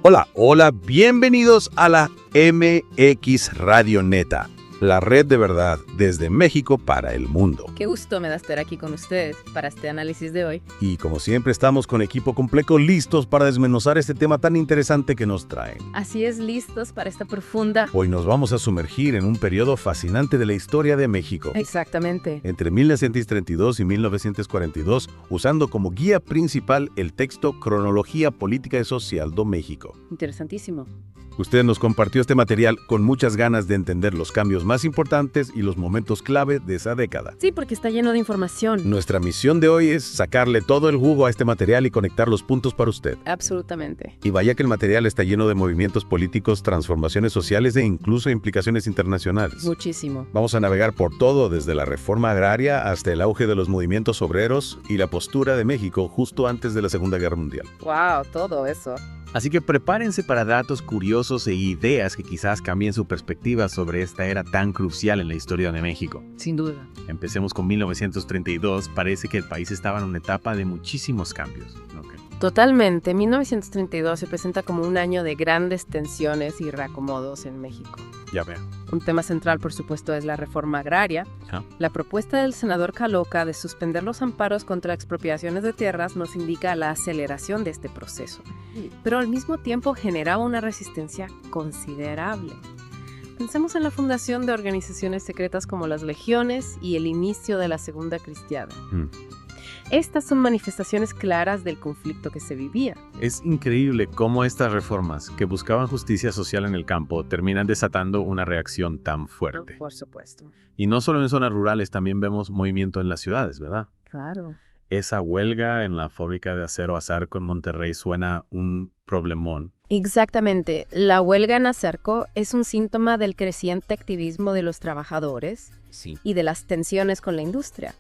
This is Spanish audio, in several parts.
Hola, bienvenidos a la MX Radio Neta, la red de verdad desde México para el mundo. Qué gusto me da estar aquí con ustedes para este análisis de hoy. Y como siempre estamos con equipo completo listos para desmenuzar este tema tan interesante que nos traen. Así es, listos para esta profunda... Hoy nos vamos a sumergir en un periodo fascinante de la historia de México. Exactamente. Entre 1932 y 1942, usando como guía principal el texto Cronología Política y Social de México. Interesantísimo. Usted nos compartió este material con muchas ganas de entender los cambios más importantes y los momentos clave de esa década. Sí, porque está lleno de información. Nuestra misión de hoy es sacarle todo el jugo a este material y conectar los puntos para usted. Absolutamente. Y vaya que el material está lleno de movimientos políticos, transformaciones sociales e incluso implicaciones internacionales. Muchísimo. Vamos a navegar por todo, desde la reforma agraria hasta el auge de los movimientos obreros y la postura de México justo antes de la Segunda Guerra Mundial. Wow, todo eso. Así que prepárense para datos curiosos e ideas que quizás cambien su perspectiva sobre esta era tan crucial en la historia de México. Sin duda. Empecemos con 1932. Parece que el país estaba en una etapa de muchísimos cambios. Totalmente. 1932 se presenta como un año de grandes tensiones y reacomodos en México. Ya veo. Un tema central, por supuesto, es la reforma agraria. La propuesta del senador Caloca de suspender los amparos contra expropiaciones de tierras nos indica la aceleración de este proceso, pero al mismo tiempo generaba una resistencia considerable. Pensemos en la fundación de organizaciones secretas como las legiones y el inicio de la Segunda Cristiada. Estas son manifestaciones claras del conflicto que se vivía. Es increíble cómo estas reformas que buscaban justicia social en el campo terminan desatando una reacción tan fuerte. Por supuesto. Y no solo en zonas rurales, también vemos movimiento en las ciudades, ¿verdad? Claro. Esa huelga en la fábrica de acero Azarco en Monterrey suena un problemón. Exactamente. La huelga en Azarco es un síntoma del creciente activismo de los trabajadores y de las tensiones con la industria.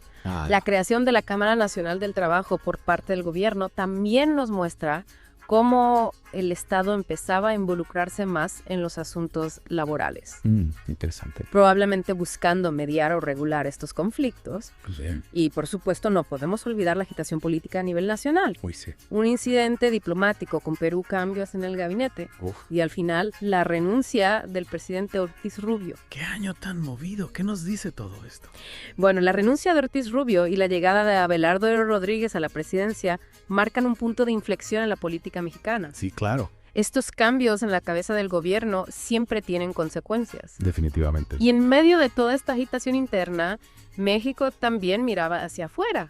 La creación de la Cámara Nacional del Trabajo por parte del gobierno también nos muestra cómo el Estado empezaba a involucrarse más en los asuntos laborales. Interesante. Probablemente buscando mediar o regular estos conflictos. Bien. Y por supuesto no podemos olvidar la agitación política a nivel nacional. Uy, sí. Un incidente diplomático con Perú, cambios en el gabinete. Y al final la renuncia del presidente Ortiz Rubio. ¿Qué año tan movido? ¿Qué nos dice todo esto? Bueno, la renuncia de Ortiz Rubio y la llegada de Abelardo Rodríguez a la presidencia marcan un punto de inflexión en la política mexicana. Sí, claro. Estos cambios en la cabeza del gobierno siempre tienen consecuencias. Definitivamente. Y en medio de toda esta agitación interna, México también miraba hacia afuera.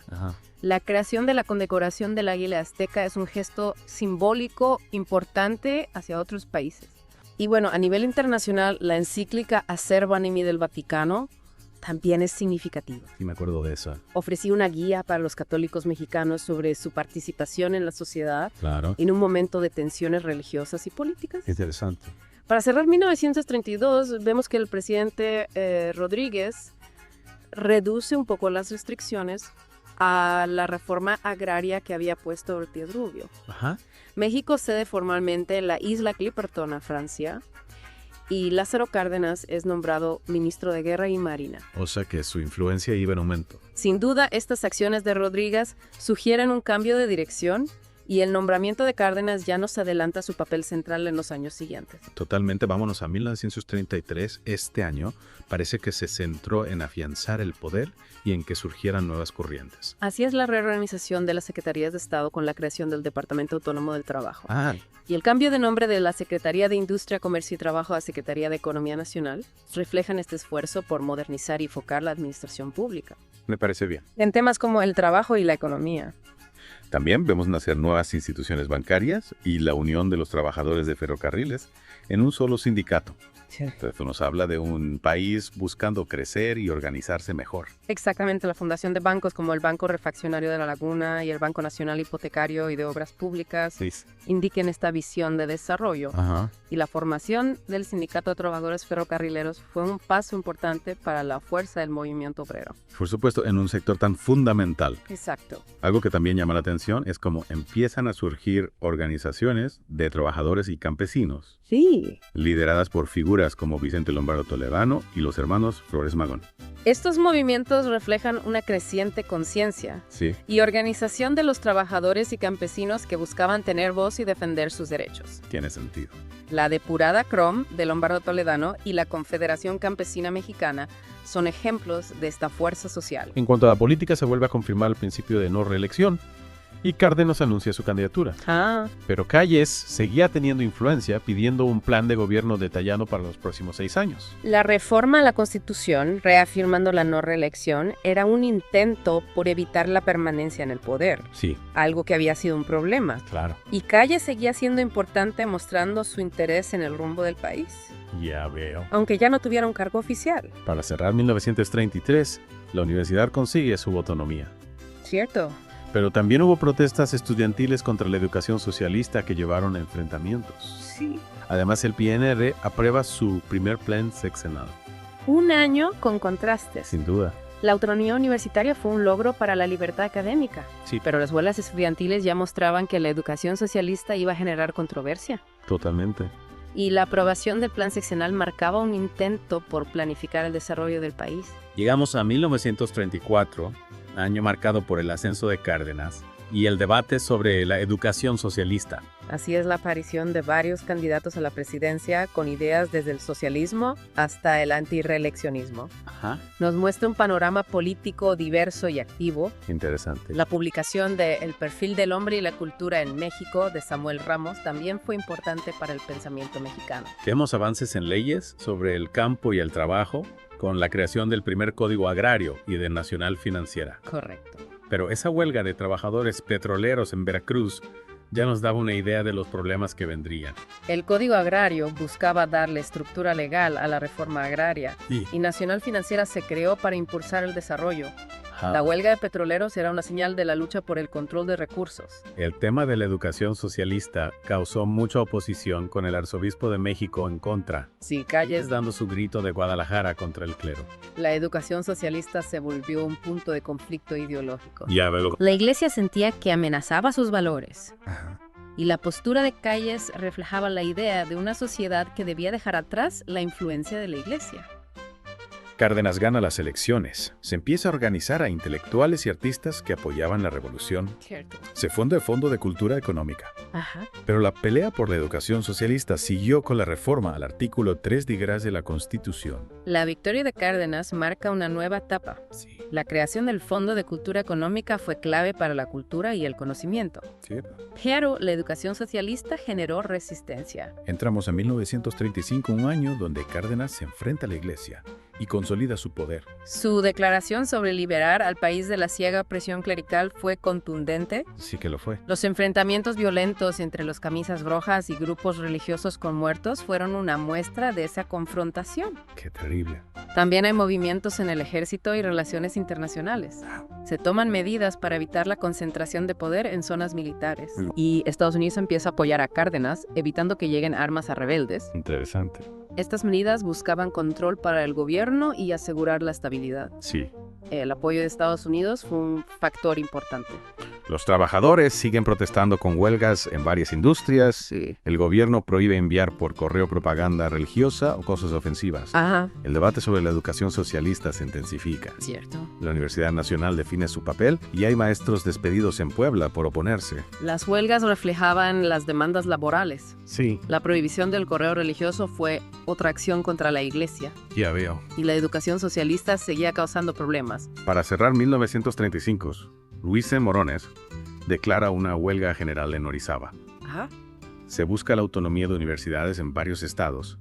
La creación de la condecoración del Águila Azteca es un gesto simbólico importante hacia otros países. Y bueno, a nivel internacional, la encíclica Acervo Animi del Vaticano también es significativa. Sí, me acuerdo de eso. Ofrecía una guía para los católicos mexicanos sobre su participación en la sociedad Claro. en un momento de tensiones religiosas y políticas. Interesante. Para cerrar 1932, vemos que el presidente Rodríguez reduce un poco las restricciones a la reforma agraria que había puesto Ortiz Rubio. México cede formalmente la isla Clipperton a Francia y Lázaro Cárdenas es nombrado ministro de Guerra y Marina. O sea que su influencia iba en aumento. Sin duda, estas acciones de Rodríguez sugieren un cambio de dirección y el nombramiento de Cárdenas ya nos adelanta su papel central en los años siguientes. Totalmente, vámonos a 1933. Este año parece que se centró en afianzar el poder y en que surgieran nuevas corrientes. Así es la reorganización de las Secretarías de Estado con la creación del Departamento Autónomo del Trabajo. Y el cambio de nombre de la Secretaría de Industria, Comercio y Trabajo a Secretaría de Economía Nacional reflejan este esfuerzo por modernizar y enfocar la administración pública. Me parece bien. En temas como el trabajo y la economía. También vemos nacer nuevas instituciones bancarias y la unión de los trabajadores de ferrocarriles en un solo sindicato. Esto nos habla de un país buscando crecer y organizarse mejor. Exactamente, la fundación de bancos como el Banco Refaccionario de la Laguna y el Banco Nacional Hipotecario y de Obras Públicas indiquen esta visión de desarrollo. Y la formación del Sindicato de Trabajadores Ferrocarrileros fue un paso importante para la fuerza del movimiento obrero. Por supuesto, en un sector tan fundamental. Exacto. Algo que también llama la atención atención es cómo empiezan a surgir organizaciones de trabajadores y campesinos, Sí. lideradas por figuras como Vicente Lombardo Toledano y los hermanos Flores Magón. Estos movimientos reflejan una creciente conciencia Sí, y organización de los trabajadores y campesinos que buscaban tener voz y defender sus derechos. tiene sentido. La depurada CROM de Lombardo Toledano y la Confederación Campesina Mexicana son ejemplos de esta fuerza social. En cuanto a la política, se vuelve a confirmar el principio de no reelección y Cárdenas anuncia su candidatura. Pero Calles seguía teniendo influencia, pidiendo un plan de gobierno detallado para los próximos 6 años. La reforma a la Constitución, reafirmando la no reelección, era un intento por evitar la permanencia en el poder, Sí, algo que había sido un problema. claro. Y Calles seguía siendo importante mostrando su interés en el rumbo del país, Ya veo. aunque ya no tuviera un cargo oficial. Para cerrar 1933, la universidad consigue su autonomía. ¿Cierto? Pero también hubo protestas estudiantiles contra la educación socialista que llevaron a enfrentamientos. Sí. Además, el PNR aprueba su primer plan sexenal. Un año con contrastes. Sin duda. La autonomía universitaria fue un logro para la libertad académica, Sí, pero las huelgas estudiantiles ya mostraban que la educación socialista iba a generar controversia. totalmente. Y la aprobación del plan seccional marcaba un intento por planificar el desarrollo del país. Llegamos a 1934, año marcado por el ascenso de Cárdenas y el debate sobre la educación socialista. Así es la aparición de varios candidatos a la presidencia con ideas desde el socialismo hasta el antirreeleccionismo. Ajá. Nos muestra un panorama político diverso y activo. Interesante. La publicación de El perfil del hombre y la cultura en México de Samuel Ramos también fue importante para el pensamiento mexicano. Vemos avances en leyes sobre el campo y el trabajo, con la creación del primer Código Agrario y de Nacional Financiera. Correcto. Pero esa huelga de trabajadores petroleros en Veracruz ya nos daba una idea de los problemas que vendrían. El Código Agrario buscaba darle estructura legal a la reforma agraria y Nacional Financiera se creó para impulsar el desarrollo. La huelga de petroleros era una señal de la lucha por el control de recursos. El tema de la educación socialista causó mucha oposición, con el arzobispo de México en contra, Sí, Calles, dando su grito de Guadalajara contra el clero. la educación socialista se volvió un punto de conflicto ideológico. Ya veo. La iglesia sentía que amenazaba sus valores. Y la postura de Calles reflejaba la idea de una sociedad que debía dejar atrás la influencia de la iglesia. Cárdenas gana las elecciones. Se empieza a organizar a intelectuales y artistas que apoyaban la revolución. Cierto. Se funda el Fondo de Cultura Económica. Ajá. Pero la pelea por la educación socialista siguió con la reforma al artículo 3 de la Constitución. La victoria de Cárdenas marca una nueva etapa. Sí, La creación del Fondo de Cultura Económica fue clave para la cultura y el conocimiento. cierto. Pero la educación socialista generó resistencia. Entramos a 1935, un año donde Cárdenas se enfrenta a la iglesia y consolida su poder. Su declaración sobre liberar al país de la ciega presión clerical fue contundente. Sí que lo fue. Los enfrentamientos violentos entre los camisas rojas y grupos religiosos con muertos fueron una muestra de esa confrontación. Qué terrible. También hay movimientos en el ejército y relaciones internacionales. Se toman medidas para evitar la concentración de poder en zonas militares. Y Estados Unidos empieza a apoyar a Cárdenas, evitando que lleguen armas a rebeldes. Interesante. Estas medidas buscaban control para el gobierno y asegurar la estabilidad. Sí. El apoyo de Estados Unidos fue un factor importante. Los trabajadores siguen protestando con huelgas en varias industrias. Sí. El gobierno prohíbe enviar por correo propaganda religiosa o cosas ofensivas. Ajá, El debate sobre la educación socialista se intensifica. cierto. La Universidad Nacional define su papel y hay maestros despedidos en Puebla por oponerse. Las huelgas reflejaban las demandas laborales. Sí, La prohibición del correo religioso fue otra acción contra la iglesia. ya veo. Y la educación socialista seguía causando problemas. Para cerrar 1935, Luis C. Morones declara una huelga general en Orizaba. Ajá. Se busca la autonomía de universidades en varios estados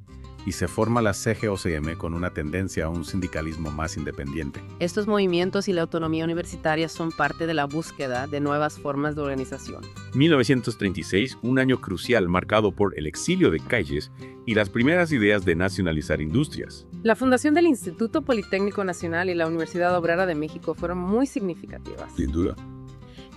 y se forma la CGOCM con una tendencia a un sindicalismo más independiente. Estos movimientos y la autonomía universitaria son parte de la búsqueda de nuevas formas de organización. 1936, un año crucial marcado por el exilio de Calles y las primeras ideas de nacionalizar industrias. La fundación del Instituto Politécnico Nacional y la Universidad Obrera de México fueron muy significativas. Sin duda.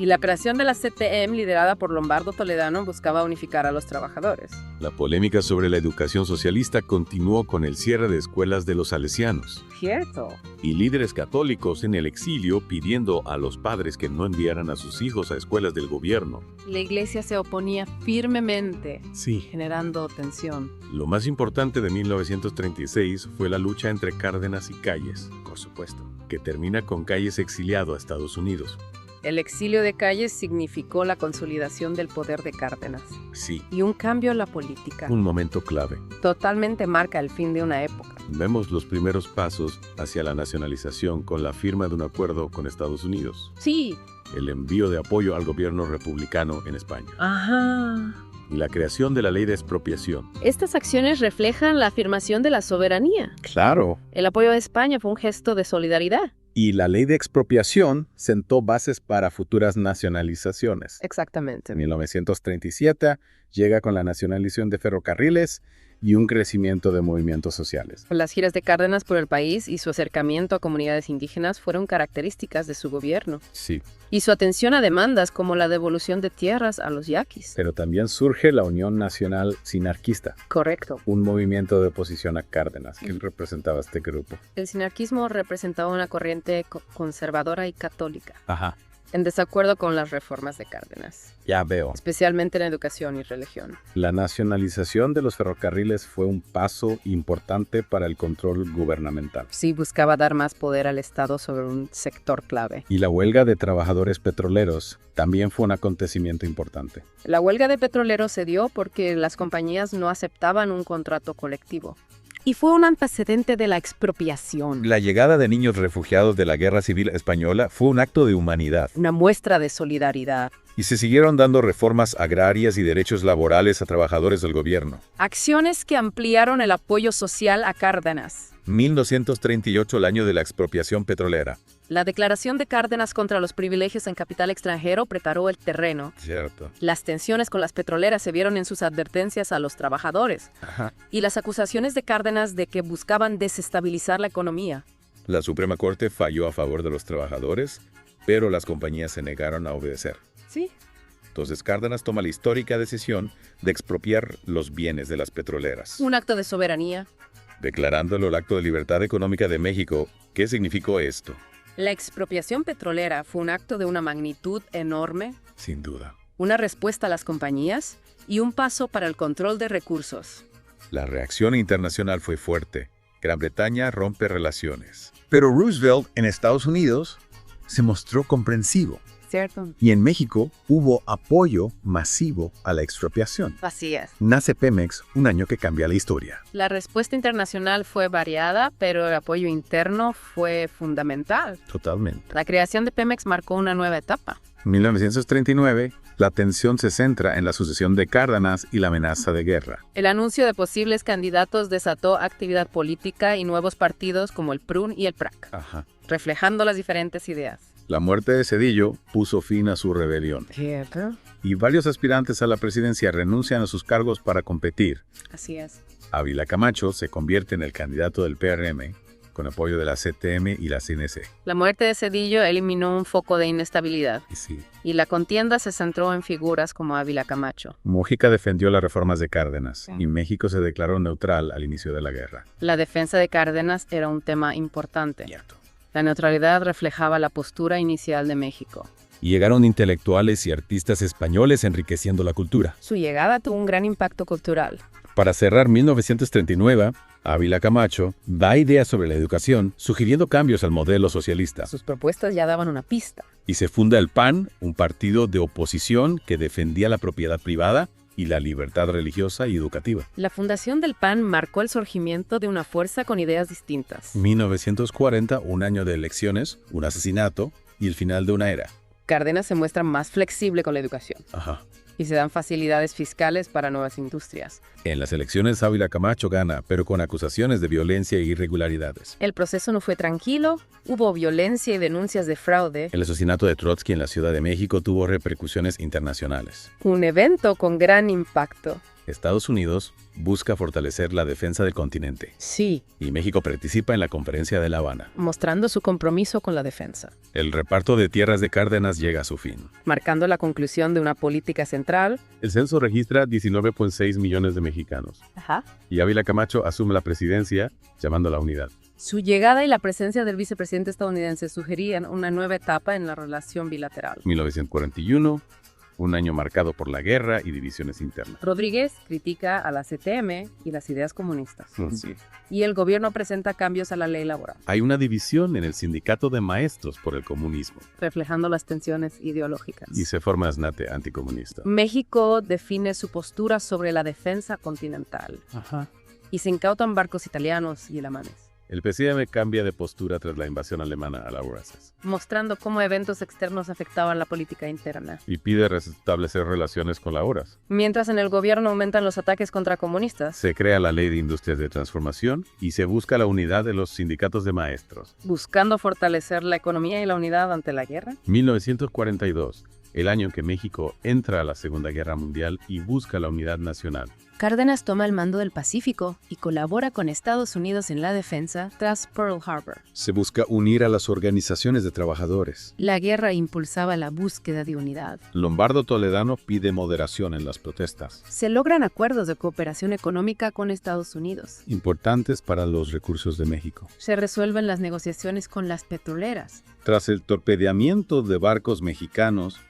Y la creación de la CTM, liderada por Lombardo Toledano, buscaba unificar a los trabajadores. La polémica sobre la educación socialista continuó con el cierre de escuelas de los salesianos. Cierto. Y líderes católicos en el exilio pidiendo a los padres que no enviaran a sus hijos a escuelas del gobierno. La iglesia se oponía firmemente, Sí. generando tensión. Lo más importante de 1936 fue la lucha entre Cárdenas y Calles, Por supuesto. que termina con Calles exiliado a Estados Unidos. El exilio de Calles significó la consolidación del poder de Cárdenas Sí, y un cambio en la política. un momento clave. Totalmente marca el fin de una época. Vemos los primeros pasos hacia la nacionalización con la firma de un acuerdo con Estados Unidos, Sí. el envío de apoyo al gobierno republicano en España Ajá. y la creación de la ley de expropiación. Estas acciones reflejan la afirmación de la soberanía. Claro. El apoyo de España fue un gesto de solidaridad. Y la ley de expropiación sentó bases para futuras nacionalizaciones. Exactamente. En 1937 llega con la nacionalización de ferrocarriles y un crecimiento de movimientos sociales. Las giras de Cárdenas por el país y su acercamiento a comunidades indígenas fueron características de su gobierno. Sí. Y su atención a demandas como la devolución de tierras a los yaquis. Pero también surge la Unión Nacional Sinarquista, Correcto. un movimiento de oposición a Cárdenas. ¿Quién representaba este grupo? El sinarquismo representaba una corriente conservadora y católica, Ajá. en desacuerdo con las reformas de Cárdenas, Ya veo. especialmente en educación y religión. La nacionalización de los ferrocarriles fue un paso importante para el control gubernamental. Sí buscaba dar más poder al Estado sobre un sector clave. Y la huelga de trabajadores petroleros también fue un acontecimiento importante. La huelga de petroleros se dio porque las compañías no aceptaban un contrato colectivo. Y fue un antecedente de la expropiación. La llegada de niños refugiados de la Guerra Civil Española fue un acto de humanidad. Una muestra de solidaridad. Y se siguieron dando reformas agrarias y derechos laborales a trabajadores del gobierno. Acciones que ampliaron el apoyo social a Cárdenas. 1938, el año de la expropiación petrolera. La declaración de Cárdenas contra los privilegios en capital extranjero preparó el terreno. Cierto. Las tensiones con las petroleras se vieron en sus advertencias a los trabajadores. Ajá. Y las acusaciones de Cárdenas de que buscaban desestabilizar la economía. La Suprema Corte falló a favor de los trabajadores, pero las compañías se negaron a obedecer. Sí. Entonces Cárdenas toma la histórica decisión de expropiar los bienes de las petroleras, Un acto de soberanía. declarándolo el acto de libertad económica de México. ¿Qué significó esto? La expropiación petrolera fue un acto de una magnitud enorme, Sin duda. una respuesta a las compañías y un paso para el control de recursos. La reacción internacional fue fuerte. Gran Bretaña rompe relaciones. Pero Roosevelt en Estados Unidos se mostró comprensivo ¿Cierto? y en México hubo apoyo masivo a la expropiación. Así es. Nace Pemex, un año que cambia la historia. La respuesta internacional fue variada, pero el apoyo interno fue fundamental. Totalmente. La creación de Pemex marcó una nueva etapa. En 1939, la atención se centra en la sucesión de Cárdenas y la amenaza de guerra. El anuncio de posibles candidatos desató actividad política y nuevos partidos como el PRUN y el PRAC, Ajá. reflejando las diferentes ideas. La muerte de Zedillo puso fin a su rebelión. ¿Cierto? Y varios aspirantes a la presidencia renuncian a sus cargos para competir. Así es. Ávila Camacho se convierte en el candidato del PRM, con apoyo de la CTM y la CNC. La muerte de Zedillo eliminó un foco de inestabilidad Y sí. y la contienda se centró en figuras como Ávila Camacho. Mujica defendió las reformas de Cárdenas y México se declaró neutral al inicio de la guerra. La defensa de Cárdenas era un tema importante. La neutralidad reflejaba la postura inicial de México. Y llegaron intelectuales y artistas españoles enriqueciendo la cultura. Su llegada tuvo un gran impacto cultural. Para cerrar 1939, Ávila Camacho da ideas sobre la educación, sugiriendo cambios al modelo socialista. Sus propuestas ya daban una pista. Y se funda el PAN, un partido de oposición que defendía la propiedad privada y la libertad religiosa y educativa. La fundación del PAN marcó el surgimiento de una fuerza con ideas distintas. 1940, un año de elecciones, un asesinato y el final de una era. Cárdenas se muestra más flexible con la educación Ajá. y se dan facilidades fiscales para nuevas industrias. En las elecciones, Ávila Camacho gana, pero con acusaciones de violencia e irregularidades. El proceso no fue tranquilo, hubo violencia y denuncias de fraude. El asesinato de Trotsky en la Ciudad de México tuvo repercusiones internacionales. Un evento con gran impacto. Estados Unidos busca fortalecer la defensa del continente. Sí. Y México participa en la Conferencia de La Habana, mostrando su compromiso con la defensa. El reparto de tierras de Cárdenas llega a su fin, marcando la conclusión de una política central. El censo registra 19.6 millones de mexicanos. Y Ávila Camacho asume la presidencia, llamando a la unidad. Su llegada y la presencia del vicepresidente estadounidense sugerían una nueva etapa en la relación bilateral. 1941, un año marcado por la guerra y divisiones internas. Rodríguez critica a la CTM y las ideas comunistas. Sí. Y el gobierno presenta cambios a la ley laboral. Hay una división en el sindicato de maestros por el comunismo, reflejando las tensiones ideológicas. Y se forma SNATE anticomunista. México define su postura sobre la defensa continental. Y se incautan barcos italianos y alemanes. El PCM cambia de postura tras la invasión alemana a la URSS, mostrando cómo eventos externos afectaban la política interna. Y pide restablecer relaciones con la URSS. Mientras en el gobierno aumentan los ataques contra comunistas. Se crea la Ley de Industrias de Transformación y se busca la unidad de los sindicatos de maestros. Buscando fortalecer la economía y la unidad ante la guerra. 1942, el año en que México entra a la Segunda Guerra Mundial y busca la unidad nacional. Cárdenas toma el mando del Pacífico y colabora con Estados Unidos en la defensa tras Pearl Harbor. Se busca unir a las organizaciones de trabajadores. La guerra impulsaba la búsqueda de unidad. Lombardo Toledano pide moderación en las protestas. Se logran acuerdos de cooperación económica con Estados Unidos, importantes para los recursos de México. Se resuelven las negociaciones con las petroleras. Tras el torpedeamiento de barcos mexicanos,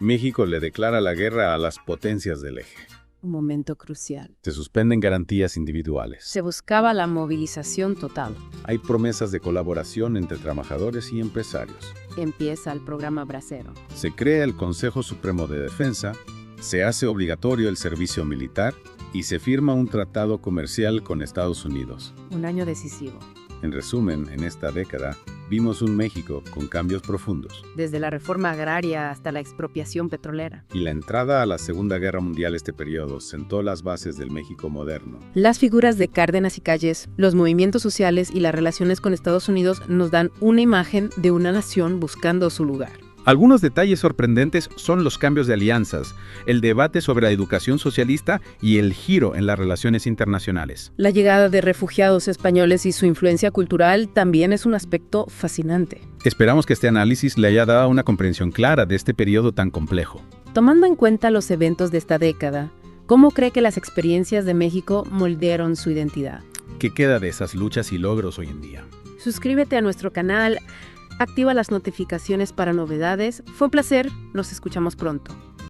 México le declara la guerra a las potencias del eje. Un momento crucial. Se suspenden garantías individuales. Se buscaba la movilización total. Hay promesas de colaboración entre trabajadores y empresarios. Empieza el programa Bracero. Se crea el Consejo Supremo de Defensa, se hace obligatorio el servicio militar y se firma un tratado comercial con Estados Unidos. Un año decisivo. En resumen, en esta década, vimos un México con cambios profundos. Desde la reforma agraria hasta la expropiación petrolera. Y la entrada a la Segunda Guerra Mundial este periodo sentó las bases del México moderno. Las figuras de Cárdenas y Calles, los movimientos sociales y las relaciones con Estados Unidos nos dan una imagen de una nación buscando su lugar. Algunos detalles sorprendentes son los cambios de alianzas, el debate sobre la educación socialista y el giro en las relaciones internacionales. La llegada de refugiados españoles y su influencia cultural también es un aspecto fascinante. Esperamos que este análisis le haya dado una comprensión clara de este periodo tan complejo. Tomando en cuenta los eventos de esta década, ¿cómo cree que las experiencias de México moldearon su identidad? ¿Qué queda de esas luchas y logros hoy en día? Suscríbete a nuestro canal. Activa las notificaciones para novedades. Fue un placer. Nos escuchamos pronto.